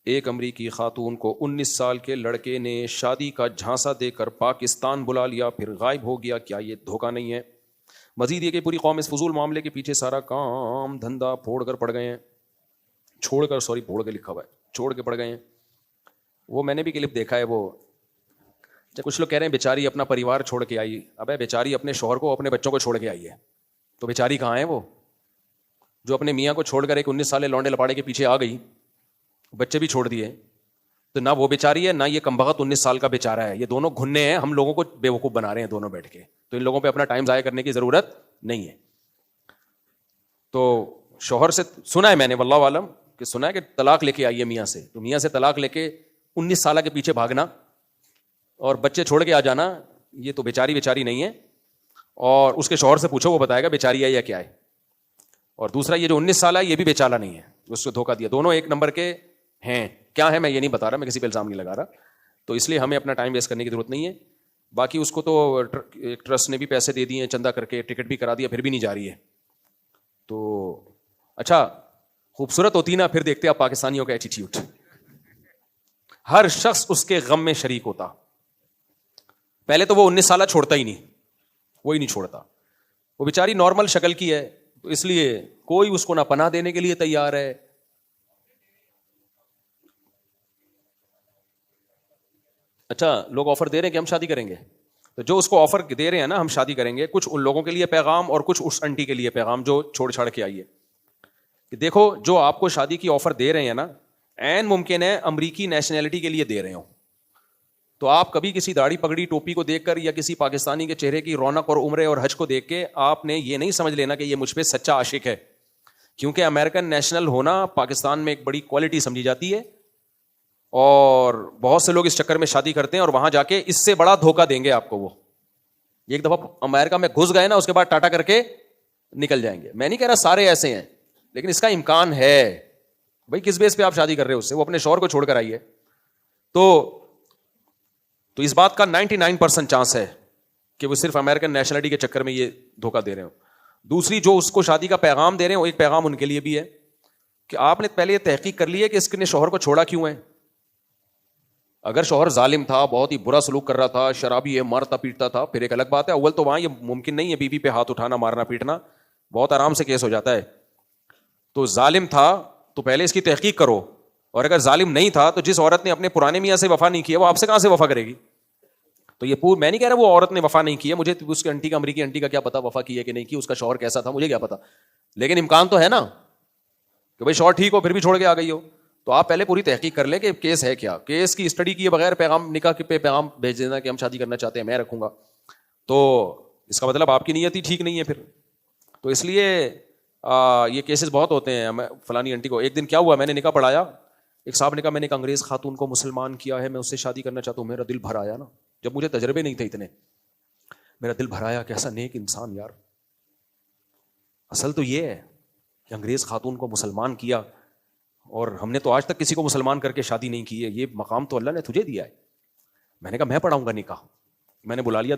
ایک امریکی خاتون کو 19 سال کے لڑکے نے شادی کا جھانسا دے کر پاکستان بلا لیا، پھر غائب ہو گیا. کیا یہ دھوکہ نہیں ہے؟ مزید یہ کہ پوری قوم اس فضول معاملے کے پیچھے سارا کام دھندا چھوڑ کے پڑ گئے ہیں. وہ میں نے بھی کلپ دیکھا ہے. وہ جب کچھ لوگ کہہ رہے ہیں بیچاری اپنا پریوار چھوڑ کے آئی. ابے بیچاری اپنے شوہر کو اپنے بچوں کو چھوڑ کے آئی ہے، تو بیچاری کہاں ہے وہ جو اپنے میاں کو چھوڑ کر ایک 19 سالے لونڈے لپاڑے کے پیچھے آ گئی، بچے بھی چھوڑ دیے؟ تو نہ وہ بیچاری ہے، نہ یہ کمبخت 19 سال کا بیچارہ ہے. یہ دونوں گھننے ہیں، ہم لوگوں کو بیوقوف بنا رہے ہیں دونوں بیٹھ کے. تو ان لوگوں پہ اپنا ٹائم ضائع کرنے کی ضرورت نہیں ہے. تو شوہر سے سنا ہے میں نے، واللہ عالم، کہ سنا ہے کہ طلاق لے کے آئی ہے میاں سے. تو میاں سے طلاق لے کے 19 سالہ کے پیچھے بھاگنا اور بچے چھوڑ کے آ جانا، یہ تو بیچاری نہیں ہے. اور اس کے شوہر سے پوچھو، وہ بتائے گا بیچاری ہے یا کیا ہے. اور دوسرا یہ جو 19 سالہ ہے یہ بھی بیچارہ نہیں ہے، اس کو دھوکہ دیا. دونوں ایک نمبر کے ہیں. کیا ہے میں یہ نہیں بتا رہا، میں کسی پہ الزام نہیں لگا رہا. تو اس لیے ہمیں اپنا ٹائم ویسٹ کرنے کی ضرورت نہیں ہے. باقی اس کو تو ٹرسٹ نے بھی پیسے دے دیے، چندہ کر کے ٹکٹ بھی کرا دیا، پھر بھی نہیں جا رہی ہے. تو اچھا خوبصورت ہوتی نا، پھر دیکھتے آپ پاکستانیوں کا ایٹیٹیوڈ. ہر شخص اس کے غم میں شریک ہوتا. پہلے تو وہ 19 سالہ چھوڑتا ہی نہیں، وہی نہیں چھوڑتا. وہ بیچاری نارمل شکل کی ہے، تو اس لیے کوئی اس کو نہ پناہ دینے کے لیے تیار ہے. اچھا لوگ آفر دے رہے ہیں کہ ہم شادی کریں گے، تو جو اس کو آفر دے رہے ہیں نا ہم شادی کریں گے، کچھ ان لوگوں کے لیے پیغام اور کچھ اس انٹی کے لیے پیغام جو چھوڑ چھاڑ کے آئی ہے کہ دیکھو جو آپ کو شادی کی آفر دے رہے ہیں نا، عین ممکن ہے امریکی نیشنلٹی کے لیے دے رہے ہوں. تو آپ کبھی کسی داڑھی پگڑی ٹوپی کو دیکھ کر یا کسی پاکستانی کے چہرے کی رونق اور عمرے اور حج کو دیکھ کے آپ نے یہ نہیں سمجھ لینا کہ یہ مجھ پہ سچا عاشق ہے. کیونکہ امریکن نیشنل ہونا پاکستان میں ایک بڑی کوالٹی سمجھی جاتی ہے، اور بہت سے لوگ اس چکر میں شادی کرتے ہیں اور وہاں جا کے اس سے بڑا دھوکہ دیں گے آپ کو. وہ ایک دفعہ امریکہ میں گھس گئے نا، اس کے بعد ٹاٹا کر کے نکل جائیں گے. میں نہیں کہہ رہا سارے ایسے ہیں، لیکن اس کا امکان ہے. بھائی کس بیس پہ آپ شادی کر رہے ہو اس سے؟ وہ اپنے شوہر کو چھوڑ کر آئی ہے. تو اس بات کا 99% چانس ہے کہ وہ صرف امریکن نیشنلٹی کے چکر میں یہ دھوکہ دے رہے ہوں. دوسری جو اس کو شادی کا پیغام دے رہے ہیں، وہ ایک پیغام ان کے لیے بھی ہے کہ آپ نے پہلے یہ تحقیق کر لی ہے کہ اس نے شوہر کو چھوڑا کیوں ہے. اگر شوہر ظالم تھا، بہت ہی برا سلوک کر رہا تھا، شرابی ہے، مارتا پیٹتا تھا، پھر ایک الگ بات ہے. اول تو وہاں یہ ممکن نہیں ہے بیوی پہ ہاتھ اٹھانا، مارنا پیٹنا، بہت آرام سے کیس ہو جاتا ہے. تو ظالم تھا تو پہلے اس کی تحقیق کرو. اور اگر ظالم نہیں تھا تو جس عورت نے اپنے پرانے میاں سے وفا نہیں کیا، وہ آپ سے کہاں سے وفا کرے گی؟ تو یہ میں نہیں کہہ رہا وہ عورت نے وفا نہیں کی ہے، مجھے اس کی انٹی کا، امریکی انٹی کا کیا پتا وفا کی ہے کہ نہیں کی، اس کا شوہر کیسا تھا مجھے کیا پتا. لیکن امکان تو ہے نا کہ بھائی شوہر ٹھیک ہو پھر بھی چھوڑ کے آ گئی ہو. تو آپ پہلے پوری تحقیق کر لیں کہ کیس ہے کیا. کیس کی اسٹڈی کیے بغیر پیغام نکاح پہ پیغام بھیج دینا کہ ہم شادی کرنا چاہتے ہیں، میں رکھوں گا، تو اس کا مطلب آپ کی نیت ہی ٹھیک نہیں ہے پھر. تو اس لیے یہ کیسز بہت ہوتے ہیں. فلانی انٹی کو ایک دن کیا ہوا، میں نے نکاح پڑھایا، ایک صاحب نے کہا میں نے ایک انگریز خاتون کو مسلمان کیا ہے، میں اس سے شادی کرنا چاہتا ہوں. میرا دل بھر آیا نا، جب مجھے تجربے نہیں تھے اتنے، میرا دل بھر آیا. کیسا نیک انسان یار. اصل تو یہ ہے کہ انگریز خاتون کو مسلمان کیا، اور ہم نے تو آج تک کسی کو مسلمان کر کے شادی نہیں کی ہے. یہ مقام تو اللہ نے تجھے دیا ہے. میں نے کہا میں پڑھاؤں گا نکاح. میں نے بلا لیا